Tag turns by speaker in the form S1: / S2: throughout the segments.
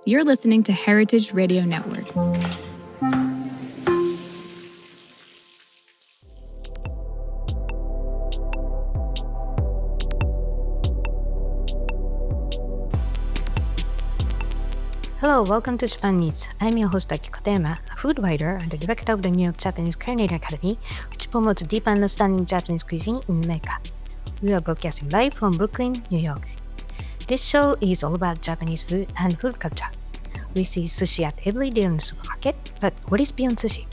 S1: You're listening to Heritage Radio Network.
S2: Hello, welcome to Japan Needs. I'm your host Aki Kotema, a food writer and the director of the New York Japanese Culinary Academy, which promotes deep understanding Japanese cuisine in America. We are broadcasting live from Brooklyn, New York. This show is all about Japanese food and food culture. We see sushi at every day in the supermarket, but what is beyond sushi?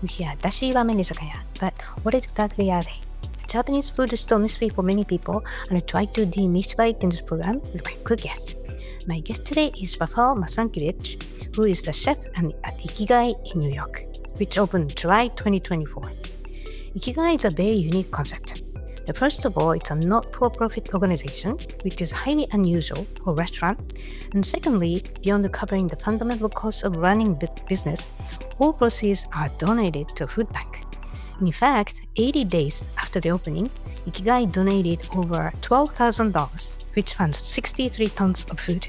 S2: We hear dashi ramen izakaya, but what exactly are they? Japanese food is still a mystery for many people, and I try to demystify it in this program with my good guests. My guest today is Rafal Masankiewicz, who is the chef at Ikigai in New York, which opened July 2024. Ikigai is a very unique concept. First of all, it's a not-for-profit organization, which is highly unusual for a restaurant. And secondly, beyond covering the fundamental costs of running business, all proceeds are donated to a food bank. In fact, 80 days after the opening, Ikigai donated over $12,000, which funds 63 tons of food.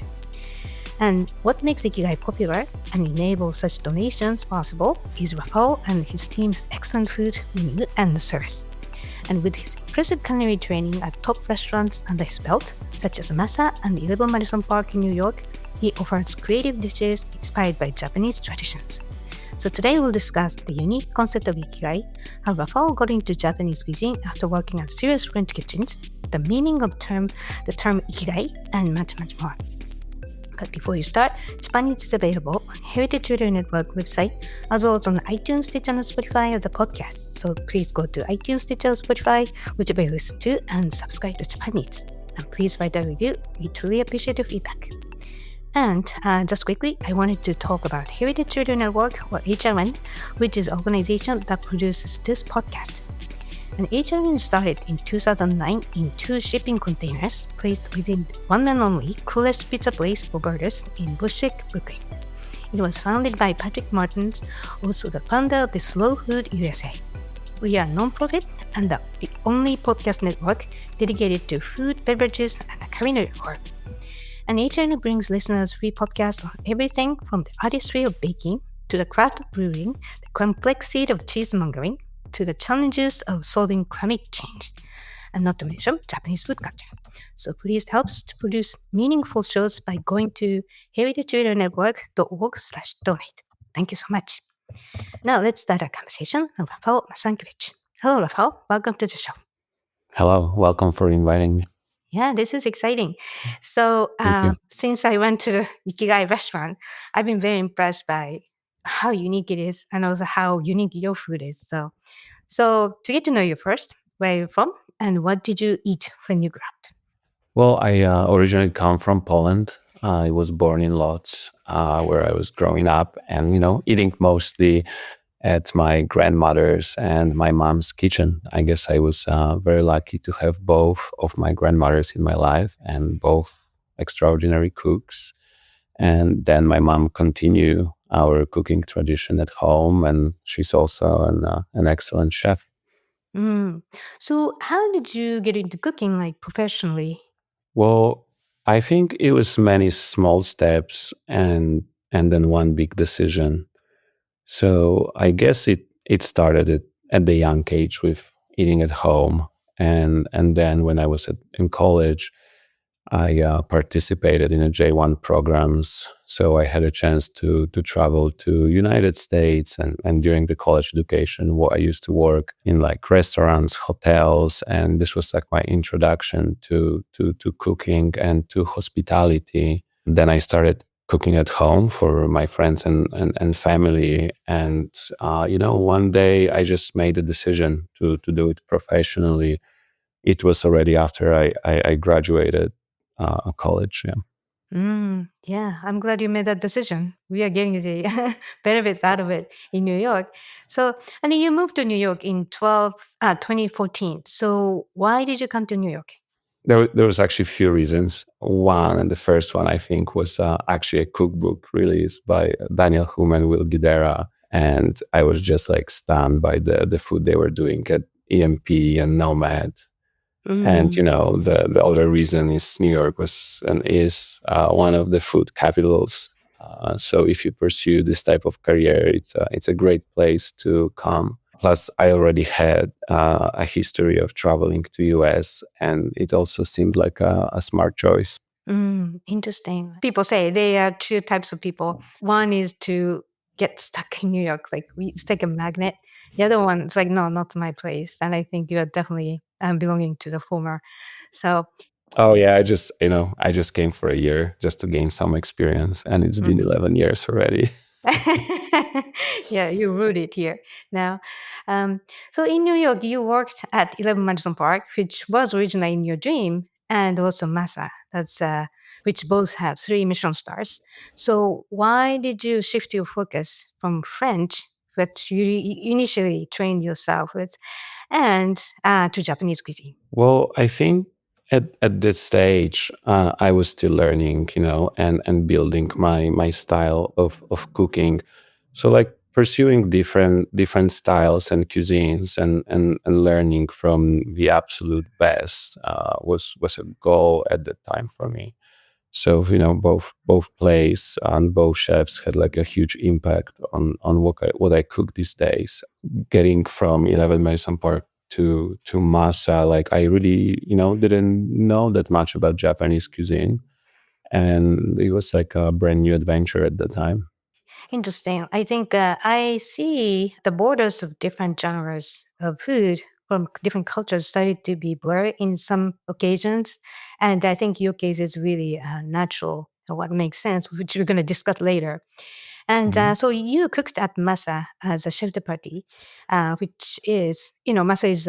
S2: And what makes Ikigai popular and enables such donations possible is Rafal and his team's excellent food, menu, and service. And with his impressive culinary training at top restaurants under his belt, such as Masa and 11 Madison Park in New York, he offers creative dishes inspired by Japanese traditions. So today we'll discuss the unique concept of Ikigai, how Rafal got into Japanese cuisine after working at serious French kitchens, the meaning of the term Ikigai, and much, much more. But before you start, Japan Needs is available on Heritage Radio Network website, as well as on iTunes, Stitcher, and Spotify as a podcast. So please go to iTunes, Stitcher, Spotify, whichever you listen to, and subscribe to Japan Needs. And please write a review. We truly appreciate your feedback. And just quickly, I wanted to talk about Heritage Radio Network, or HRN, which is an organization that produces this podcast. And HRN started in 2009 in 2 shipping containers placed within one and only coolest pizza place for burgers in Bushwick, Brooklyn. It was founded by Patrick Martins, also the founder of the Slow Food USA. We are non-profit and the only podcast network dedicated to food, beverages, and the culinary world. And HRN brings listeners free podcasts on everything from the artistry of baking to the craft of brewing, the complexity of cheesemongering, to the challenges of solving climate change, and not to mention Japanese food culture. So please help us to produce meaningful shows by going to heritageradionetwork.org/donate. Thank you so much. Now let's start our conversation with Rafal Masankiewicz. Hello, Rafal. Welcome to the show.
S3: Hello. Welcome for inviting me.
S2: Yeah, this is exciting. So since I went to the Ikigai restaurant, I've been very impressed by how unique it is and also how unique your food is. So to get to know you first, where are you from and what did you eat when you grew up?
S3: Well, I originally come from Poland. I was born in Lodz, where I was growing up and, eating mostly at my grandmother's and my mom's kitchen. I guess I was very lucky to have both of my grandmothers in my life and both extraordinary cooks. And then my mom continued our cooking tradition at home, and she's also an excellent chef.
S2: So how did you get into cooking, like professionally?
S3: Well, I think it was many small steps and then one big decision. So I guess it started at the young age with eating at home, and then when I was in college, I participated in a J1 programs. So I had a chance to travel to United States, and during the college education, I used to work in like restaurants, hotels, and this was like my introduction to cooking and to hospitality. Then I started cooking at home for my friends and family. And, one day I just made a decision to do it professionally. It was already after I graduated college. Yeah.
S2: Yeah, I'm glad you made that decision. We are getting the benefits out of it in New York. So, and then you moved to New York in 2014. So why did you come to New York?
S3: There was actually a few reasons. One, and the first one I think was actually a cookbook released by Daniel Humm and Will Guidera. And I was just like stunned by the food they were doing at EMP and Nomad. And, the other reason is New York was and is one of the food capitals So if you pursue this type of career, it's a great place to come. Plus, I already had a history of traveling to US, and it also seemed like a smart choice.
S2: Interesting. People say there are two types of people. One is to get stuck in New York, like it's like a magnet. The other one, it's like, no, not my place. And I think you are definitely belonging to the former. So,
S3: Oh yeah, I just came for a year just to gain some experience, and it's been
S2: mm.
S3: 11 years already.
S2: Yeah, you rooted here now. Um, so in New York, you worked at 11 Madison Park, which was originally in your dream, and also Masa, which both have 3 Michelin stars. So why did you shift your focus from French, which you initially trained yourself with, and to Japanese cuisine?
S3: Well, I think at this stage, I was still learning, and building my style of cooking. So like pursuing different styles and cuisines, and learning from the absolute best was a goal at the time for me. So both plays and both chefs had like a huge impact on what I cook these days. Getting from 11 Mason Park to Masa, like I really didn't know that much about Japanese cuisine, and it was like a brand new adventure at the time.
S2: Interesting. I think I see the borders of different genres of food from different cultures started to be blurred in some occasions. And I think your case is really natural, what makes sense, which we're going to discuss later. And
S3: Mhm.
S2: so you cooked at Masa as a chef de partie, which is, Masa is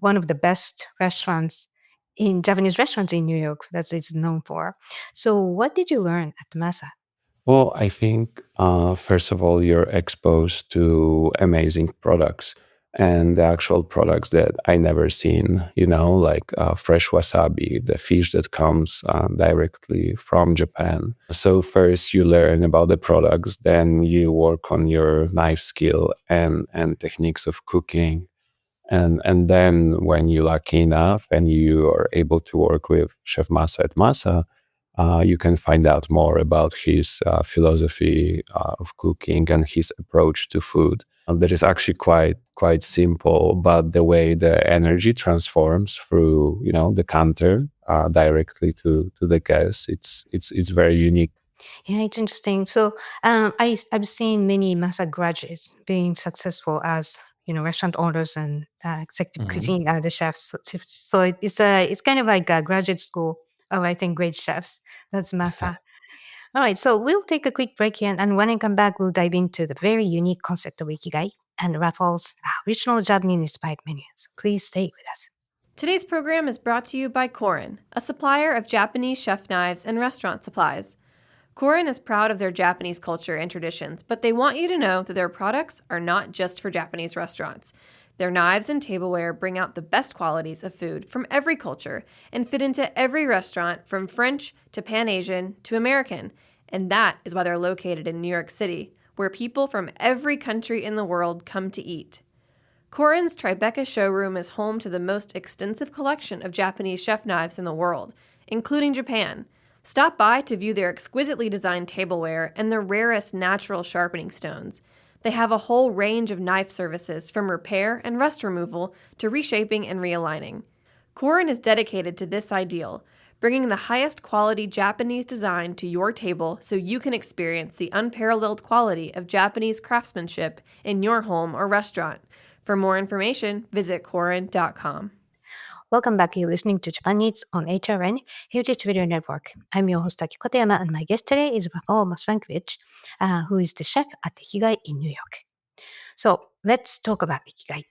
S2: one of the best restaurants in Japanese restaurants in New York that it's known for. So what did you learn at Masa?
S3: Well, I think first of all, you're exposed to amazing products, and the actual products that I never seen. Like fresh wasabi, the fish that comes directly from Japan. So first you learn about the products, then you work on your knife skill and techniques of cooking. And then when you're lucky enough and you are able to work with Chef Masa at Masa, you can find out more about his philosophy of cooking and his approach to food. That is actually quite simple, but the way the energy transforms through the counter directly to the guests, it's very unique.
S2: Yeah, it's interesting. So I've seen many Masa graduates being successful as restaurant owners and executive
S3: Mhm.
S2: cuisine the chefs. So it's kind of like a graduate school of I think great chefs. That's Masa. All right, so we'll take a quick break here, and when I come back, we'll dive into the very unique concept of Ikigai and Rafal's original Japanese-inspired menus. Please stay with us.
S4: Today's program is brought to you by Korin, a supplier of Japanese chef knives and restaurant supplies. Korin is proud of their Japanese culture and traditions, but they want you to know that their products are not just for Japanese restaurants. Their knives and tableware bring out the best qualities of food from every culture and fit into every restaurant from French to Pan-Asian to American. And that is why they're located in New York City, where people from every country in the world come to eat. Korin's Tribeca showroom is home to the most extensive collection of Japanese chef knives in the world, including Japan. Stop by to view their exquisitely designed tableware and the rarest natural sharpening stones. They have a whole range of knife services from repair and rust removal to reshaping and realigning. Korin is dedicated to this ideal, bringing the highest quality Japanese design to your table so you can experience the unparalleled quality of Japanese craftsmanship in your home or restaurant. For more information, visit Korin.com.
S2: Welcome back. You're listening to Japan Eats on HRN, Heritage Radio Network. I'm your host, Aki Kotayama, and my guest today is Rafal Masankovich, who is the chef at Ikigai in New York. So let's talk about Ikigai.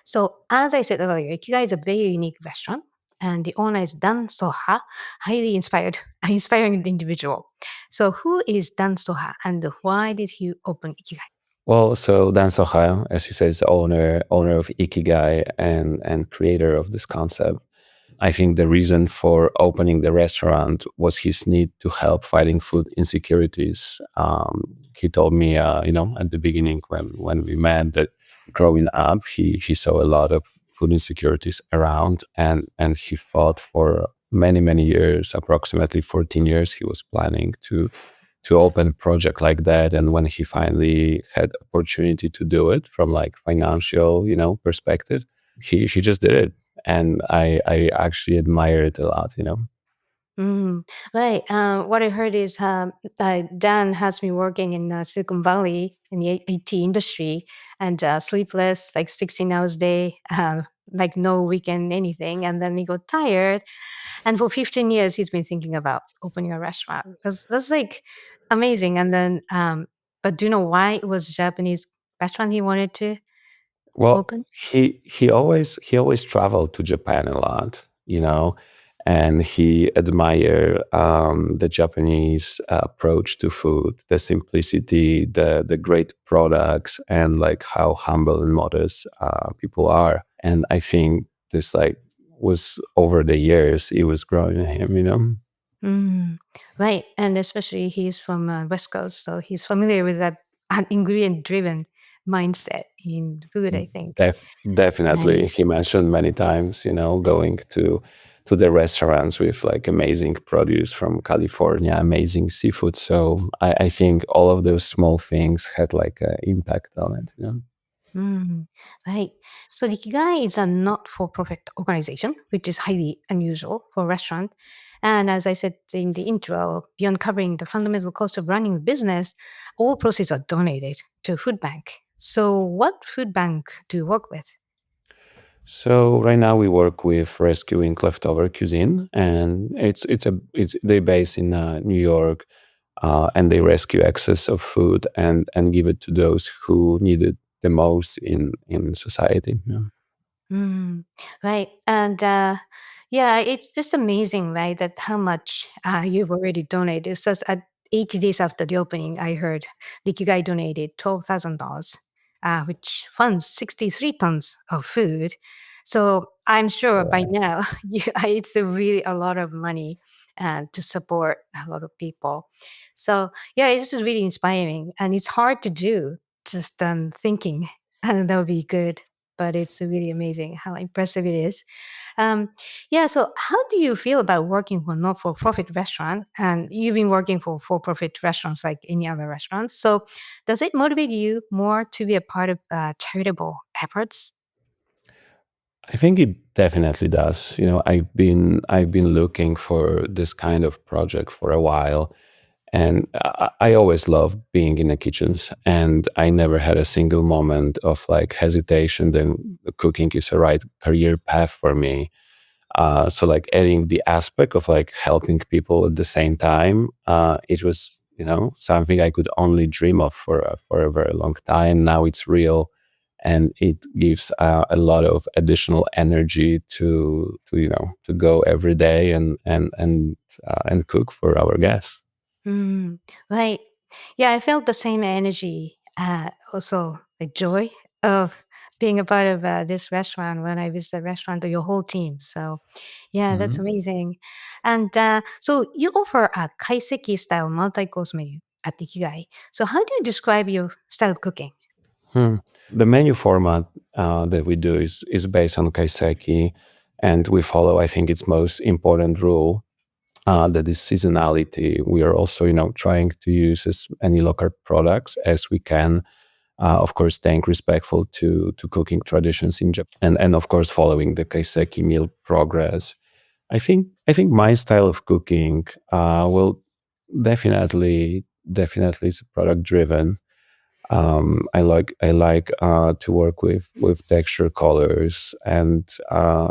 S2: So as I said earlier, Ikigai is a very unique restaurant, and the owner is Dan Soha, highly inspiring individual. So who is Dan Soha, and why did he open Ikigai?
S3: Well, so Dan Soha, as you said, is the owner of Ikigai and creator of this concept. I think the reason for opening the restaurant was his need to help fighting food insecurities. He told me, at the beginning when we met, that growing up, he saw a lot of food insecurities around, and he fought for many years, approximately 14 years. He was planning to to open a project like that. And when he finally had opportunity to do it from like financial, perspective, he just did it. And I actually admire it a lot,
S2: Mm, right. What I heard is Dan has been working in Silicon Valley in the IT industry and sleepless, like 16 hours a day, like no weekend anything. And then he got tired. And for 15 years, he's been thinking about opening a restaurant. That's like amazing. And then, but do you know why it was a Japanese restaurant he wanted to
S3: Well,
S2: open?
S3: he always traveled to Japan a lot, and he admired the Japanese approach to food, the simplicity, the great products, and like how humble and modest people are. And I think this like was over the years it was growing in him.
S2: Mm, right. And especially he's from West Coast, so he's familiar with that ingredient driven mindset in food, I think.
S3: Def- Definitely,
S2: Right.
S3: he mentioned many times, going to the restaurants with like amazing produce from California, amazing seafood. So I think all of those small things had like an impact on it.
S2: Mm, right. So Ikigai is a not-for-profit organization, which is highly unusual for a restaurant. And as I said in the intro, beyond covering the fundamental cost of running a business, all proceeds are donated to a food bank. So what food bank do you work with?
S3: So right now we work with rescuing leftover cuisine, and it's they base in New York, and they rescue excess of food and give it to those who need it the most in society. Yeah.
S2: Mm, right. And yeah, it's just amazing, right? That how much you've already donated. It's just at 80 days after the opening, I heard the Ikigai donated $12,000, which funds 63 tons of food. So I'm sure by
S3: Right.
S2: now it's a really a lot of money to support a lot of people. So yeah, it's just really inspiring, and it's hard to do. Just thinking, and that would be good, but it's really amazing how impressive it is. Um, yeah, so how do you feel about working for not-for-profit restaurant? And you've been working for for-profit restaurants like any other restaurants. So does it motivate you more to be a part of charitable efforts?
S3: I think it definitely does. I've been looking for this kind of project for a while, and I always love being in the kitchens, and I never had a single moment of like hesitation that cooking is the right career path for me. So like adding the aspect of like helping people at the same time, it was something I could only dream of for a very long time. Now it's real, and it gives a lot of additional energy to go every day and cook for our guests.
S2: Mm, right. Yeah, I felt the same energy. Also, the joy of being a part of this restaurant when I visit the restaurant, or your whole team. So, yeah, that's
S3: Mhm.
S2: amazing. And so you offer a kaiseki style multi-course menu at Ikigai. So how do you describe your style of cooking?
S3: Hmm. The menu format that we do is based on kaiseki, and we follow, I think, its most important rule, that is seasonality. We are also, trying to use as many local products as we can. Of course, staying respectful to cooking traditions in Japan, and of course, following the kaiseki meal progress. I think my style of cooking will definitely is product driven. I like to work with texture colors, and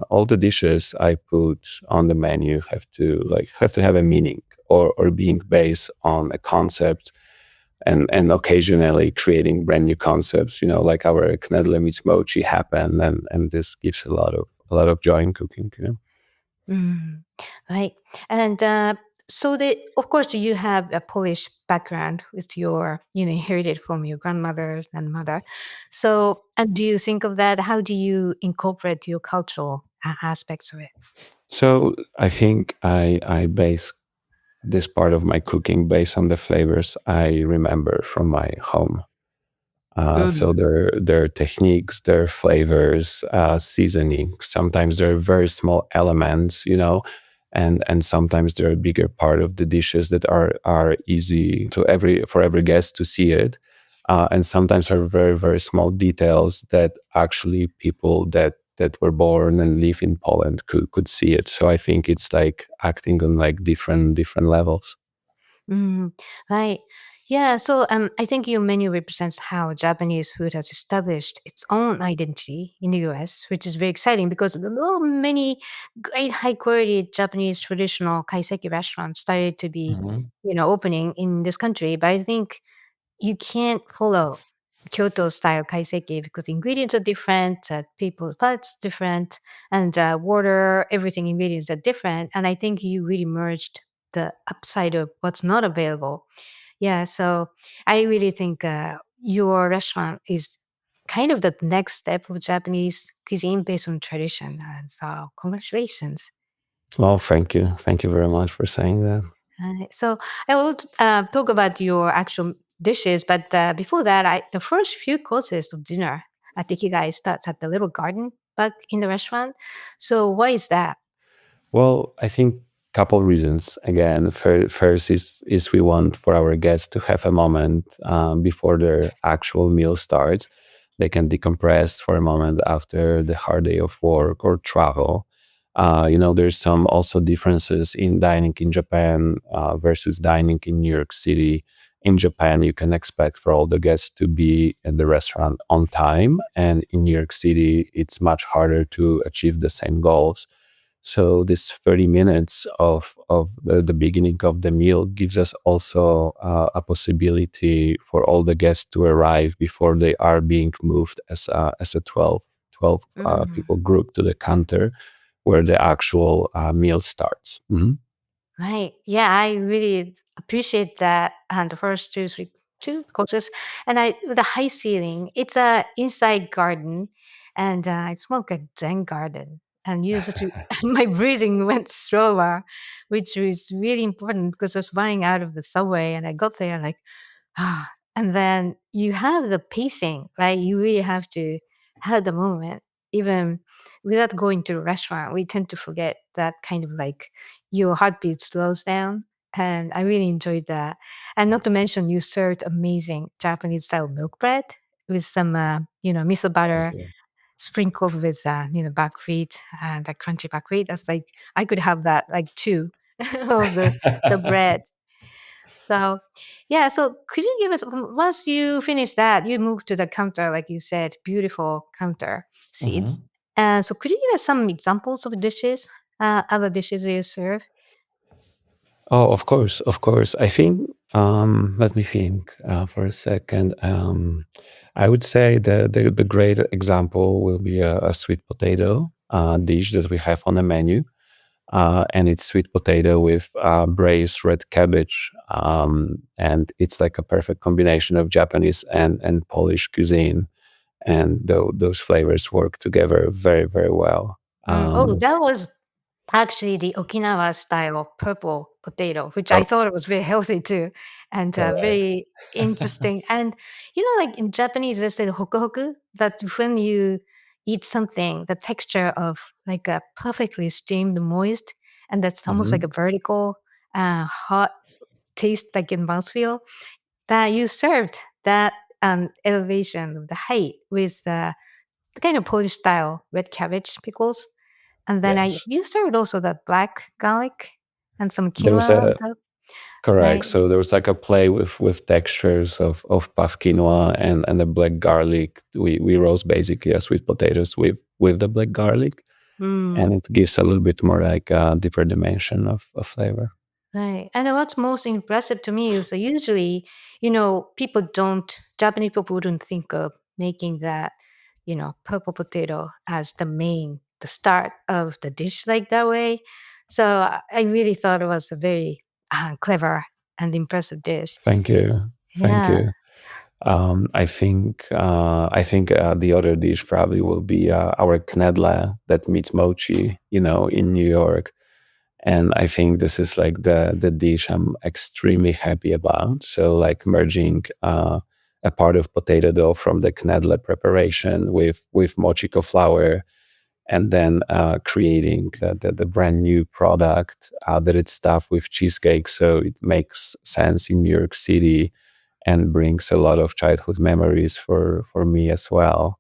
S3: all the dishes I put on the menu have to have a meaning, or being based on a concept, and occasionally creating brand new concepts. Like our knedle meets mochi happened, and this gives a lot of joy in cooking.
S2: Mm, right. And so of course, you have a Polish background with your, inherited from your grandmother and mother. So, and do you think of that? How do you incorporate your cultural aspects of it?
S3: So I think I base this part of my cooking based on the flavors I remember from my home. So
S2: Mm.
S3: their techniques, their flavors, seasoning. Sometimes there are very small elements, and sometimes they're a bigger part of the dishes that are easy to for every guest to see it, and sometimes are very very small details that actually people that were born and live in Poland could see it. So I think it's like acting on like different levels.
S2: Mm, right. Yeah, so I think your menu represents how Japanese food has established its own identity in the US, which is very exciting because there are many great high quality Japanese traditional kaiseki restaurants started to be,
S3: Mhm.
S2: opening in this country. But I think you can't follow Kyoto style kaiseki because ingredients are different, people's palates different, and water, everything ingredients are different. And I think you really merged the upside of what's not available. Yeah, so I really think your restaurant is kind of the next step of Japanese cuisine based on tradition. And so, congratulations.
S3: Well, thank you very much for saying that.
S2: So I will talk about your actual dishes, but before that, the first few courses of dinner at Ikigai starts at the little garden back in the restaurant. So why is that?
S3: Well, I think couple reasons. Again, first is we want for our guests to have a moment before their actual meal starts. They can decompress for a moment after the hard day of work or travel. There's some also differences in dining in Japan versus dining in New York City. In Japan, you can expect for all the guests to be at the restaurant on time, and in New York City, it's much harder to achieve the same goals. So this 30 minutes of the beginning of the meal gives us also a possibility for all the guests to arrive before they are being moved as a 12
S2: Mm.
S3: people group to the counter where the actual meal starts. Mhm.
S2: Right. Yeah, I really appreciate that. And the first two courses, and I with the high ceiling, it's a inside garden, and it's more like a Zen garden. And used to my breathing went slower, which was really important because I was running out of the subway, and I got there like ah, and then you have the pacing, right? You really have to have the moment, even without going to a restaurant. We tend to forget that kind of like your heartbeat slows down. And I really enjoyed that. And not to mention, you served amazing Japanese style milk bread with some, miso
S3: Thank
S2: butter
S3: you.
S2: sprinkled with, buckwheat and the crunchy buckwheat. That's like, I could have that like two of the bread. So, yeah. So, could you give us once you finish that, you move to the counter, like you said, beautiful counter seats.
S3: Mhm.
S2: So, could you give us some examples of dishes, other dishes you serve?
S3: Oh, of course, of course. I think. Let me think for a second. I would say the great example will be a sweet potato dish that we have on the menu, and it's sweet potato with braised red cabbage, and it's like a perfect combination of Japanese and Polish cuisine, and those flavors work together very very well.
S2: Oh,
S3: Um,
S2: that was actually the Okinawa style purple potato, which I
S3: oh,
S2: thought was very healthy too, and
S3: correct.
S2: very interesting. And like in Japanese, they say hoku hoku, that when you eat something, the texture of like a perfectly steamed moist, and that's almost like a
S3: Mhm.
S2: vertical, hot taste, like in mouthfeel, that you served that elevation of the height with the kind of Polish style red cabbage pickles, and then I
S3: Yes.
S2: you served also the black garlic and some
S3: There was
S2: quinoa on
S3: a
S2: top,
S3: Correct.
S2: right?
S3: So there was like a play with textures of puff quinoa and the black garlic. We roast basically as sweet potatoes with the black garlic,
S2: Mm,
S3: and it gives a little bit more like a deeper dimension of flavor.
S2: right. And what's most impressive to me is that usually, Japanese people wouldn't think of making that, purple potato as the start of the dish like that way. So I really thought it was a very clever and impressive dish.
S3: Thank you, thank
S2: Yeah.
S3: you. I think the other dish probably will be our knedle that meets mochi. In New York. And I think this is like the dish I'm extremely happy about. So like merging a part of potato dough from the knedle preparation with mochiko flour and then creating the brand new product that it's stuffed with cheesecake, so it makes sense in New York City and brings a lot of childhood memories for me as well.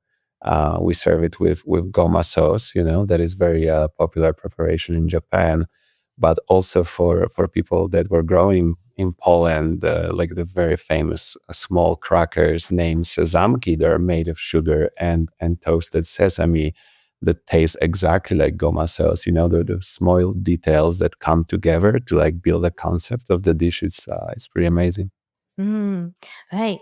S3: We serve it with goma sauce, that is very popular preparation in Japan, but also for people that were growing in Poland, like the very famous small crackers named sezamki. They're made of sugar and toasted sesame that taste exactly like goma sauce. The small details that come together to like build a concept of the dish. It's pretty amazing.
S2: Mm, right.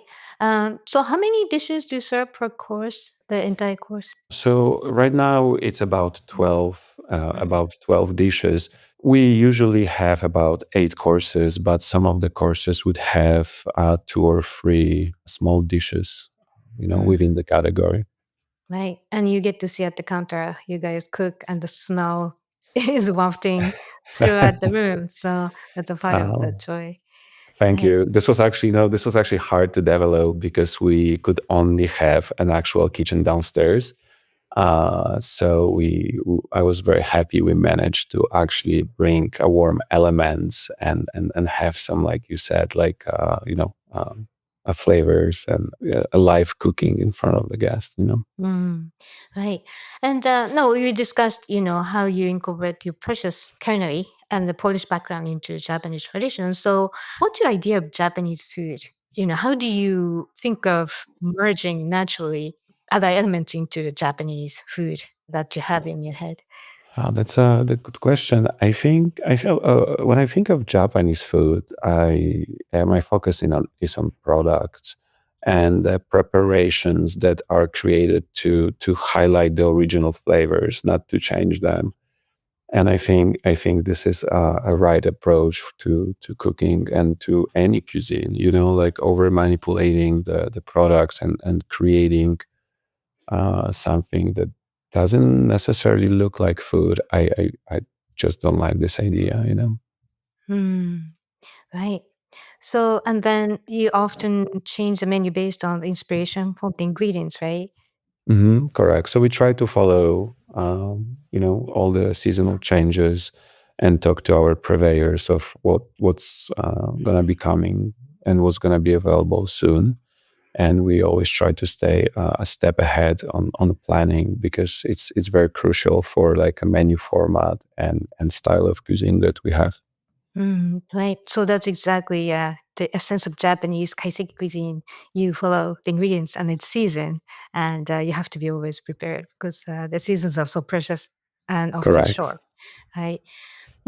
S2: So how many dishes do you serve per course, the entire course?
S3: So right now it's
S2: Mm.
S3: about 12 dishes. We usually have about 8 courses, but some of the courses would have 2 or 3 small dishes,
S2: Mm.
S3: within the category.
S2: Right. And you get to see at the counter, you guys cook and the smell is wafting throughout the room. So that's a part of the
S3: Oh,
S2: joy.
S3: thank
S2: Right.
S3: you. This was actually hard to develop because we could only have an actual kitchen downstairs. I was very happy we managed to actually bring a warm elements and have some, like you said, like flavors and a live cooking in front of the guests.
S2: Mm, right. And no, we discussed, how you incorporate your precious culinary and the Polish background into Japanese traditions. So, what's your idea of Japanese food? How do you think of merging naturally other elements into Japanese food that you have in your head?
S3: That's the good question. I feel when I think of Japanese food, my focus is on products and preparations that are created to highlight the original flavors, not to change them. And I think this is a right approach to cooking and to any cuisine. Like over manipulating the products and creating something that doesn't necessarily look like food. I just don't like this idea.
S2: Hmm. Right. So, and then you often change the menu based on the inspiration from the ingredients, right?
S3: Correct. So we try to follow, all the seasonal changes and talk to our purveyors of what's gonna be coming and what's gonna be available soon. And we always try to stay a step ahead on the planning because it's very crucial for like a menu format and style of cuisine that we have.
S2: Right. So that's exactly the essence of Japanese kaiseki cuisine. You follow the ingredients and its season, and you have to be always prepared because the seasons are so precious and often
S3: Correct.
S2: short. Right.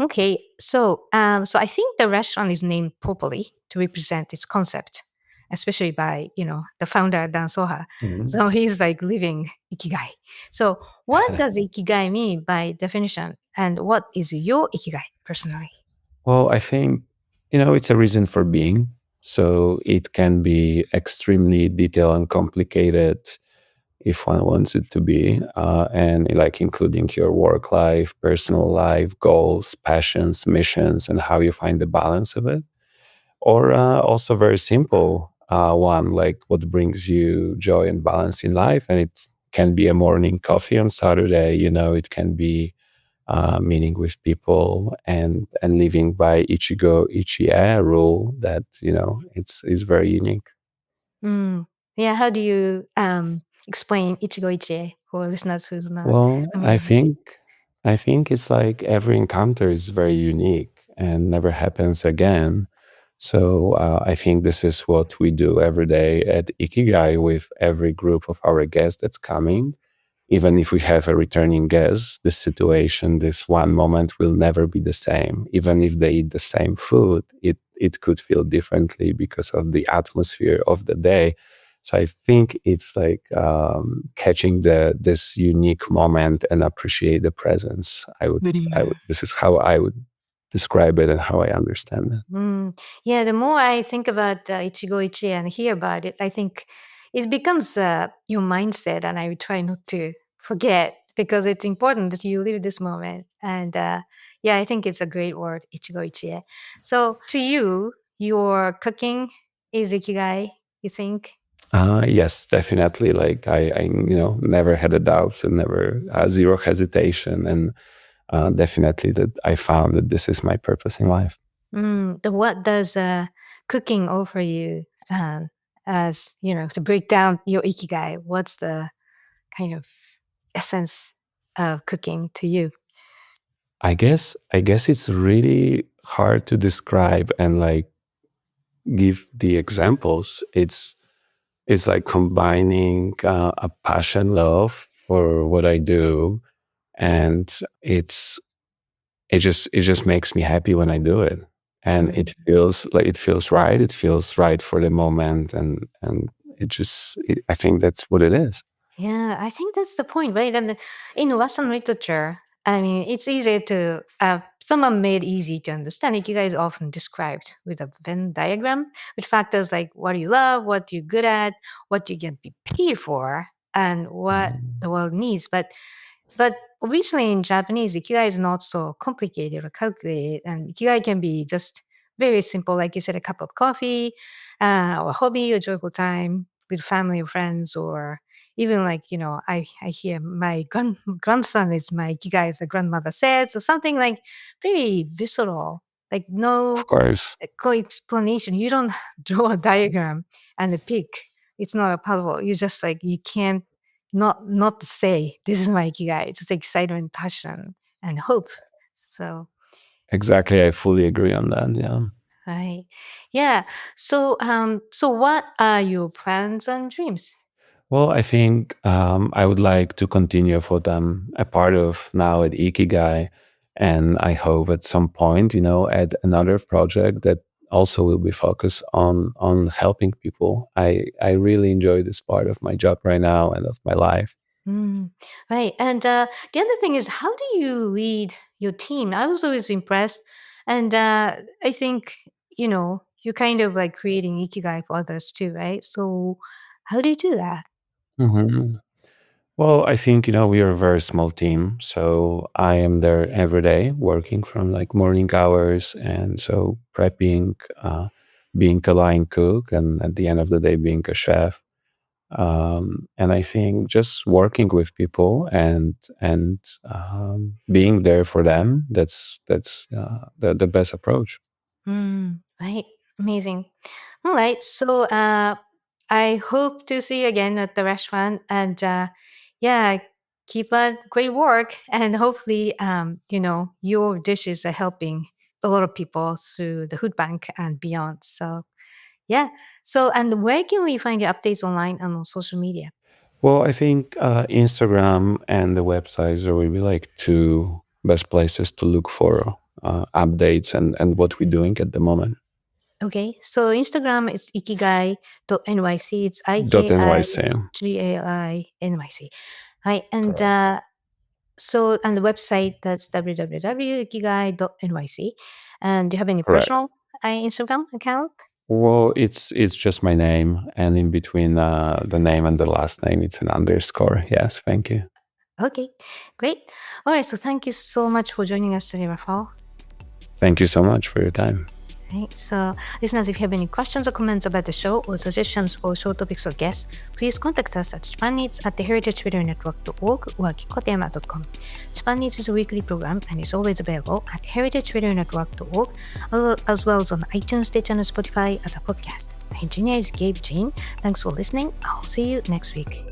S2: Okay. So I think the restaurant is named properly to represent its concept, especially by the founder Dan Soha.
S3: Mhm.
S2: So he's like living ikigai. So what does ikigai mean by definition, and what is your ikigai personally?
S3: Well, I think, it's a reason for being. So it can be extremely detailed and complicated if one wants it to be, and like including your work life, personal life, goals, passions, missions, and how you find the balance of it. Or also very simple one, like what brings you joy and balance in life. And it can be a morning coffee on Saturday. It can be meeting with people and living by Ichigo Ichie rule that it's very unique.
S2: Mm. Yeah, how do you explain Ichigo Ichie for listeners who's not
S3: Well, I
S2: familiar?
S3: think I think it's like every encounter is very unique and never happens again. So I think this is what we do every day at Ikigai with every group of our guests that's coming. Even if we have a returning guest, this situation, this one moment will never be the same. Even if they eat the same food, it could feel differently because of the atmosphere of the day. So I think it's like catching this unique moment and appreciate the presence. This is how I would describe it and how I understand it.
S2: Yeah, the more I think about Ichigo Ichie and hear about it, I think it becomes your mindset, and I would try not to forget because it's important that you live this moment. And yeah, I think it's a great word, Ichigo Ichie. So to you, your cooking is Ikigai, you think?
S3: Yes, definitely. Like I never had a doubt and never zero hesitation, and definitely that I found that this is my purpose in life.
S2: What does cooking offer you as, to break down your ikigai? What's the kind of essence of cooking to you?
S3: I guess it's really hard to describe and like give the examples. It's like combining a passion, love for what I do, and it just makes me happy when I do it, and
S2: Mm.
S3: it feels right. It feels right for the moment, and I think that's what it is.
S2: Yeah, I think that's the point, right? And in Western literature, I mean, it's easy to, someone made easy to understand. Ikigai is often described with a Venn diagram with factors like what you love, what you're good at, what you get be paid for, and what
S3: Mm.
S2: the world needs. But obviously in Japanese, ikigai is not so complicated or calculated, and ikigai can be just very simple, like you said, a cup of coffee, or a hobby, a joyful time with family or friends, or even like I hear my grandson is my ikigai, as the grandmother says, or something like very visceral, like
S3: Of
S2: no
S3: course.
S2: explanation. You don't draw a diagram and a pick. It's not a puzzle. You just like you can't not say this is my ikigai. It's just excitement, passion, and hope. So
S3: Exactly, I fully agree on that. Yeah.
S2: right, yeah. So what are your plans and dreams?
S3: Well, I think I would like to continue what I'm a part of now at Ikigai. And I hope at some point, add another project that also will be focused on helping people. I really enjoy this part of my job right now and of my life.
S2: Mm, right. And the other thing is, how do you lead your team? I was always impressed. And I think, you're kind of like creating ikigai for others too, right? So, how do you do that?
S3: hmm Well, I think, we are a very small team. So I am there every day working from like morning hours. And so prepping, being a line cook, and at the end of the day, being a chef. And I think just working with people and being there for them, that's the best approach.
S2: Right. Amazing. All right. So, I hope to see you again at the restaurant. And yeah, keep up great work. And hopefully, your dishes are helping a lot of people through the food bank and beyond. So, yeah. So, and where can we find your updates online and on social media?
S3: Well, I think Instagram and the websites are really like two best places to look for updates and what we're doing at the moment.
S2: Okay. So, Instagram is ikigai.nyc. It's
S3: .nyc.
S2: IKIGAINYC. Right. And
S3: Correct.
S2: so, and the website, that's www.ikigai.nyc. And do you have any
S3: Correct.
S2: personal Instagram account?
S3: Well, it's just my name, and in between the name and the last name, it's an underscore. Yes, thank you.
S2: Okay, great. All right, so thank you so much for joining us today, Rafal.
S3: Thank you so much for your time.
S2: Right, so listeners, if you have any questions or comments about the show or suggestions for show topics or guests, please contact us at japanneeds@heritageradionetwork.org or kikotema.com. Japan Needs is a weekly program and is always available at heritageradionetwork.org, as well as on iTunes, Stitcher, and Spotify as a podcast. My engineer is Gabe Jean. Thanks for listening. I'll see you next week.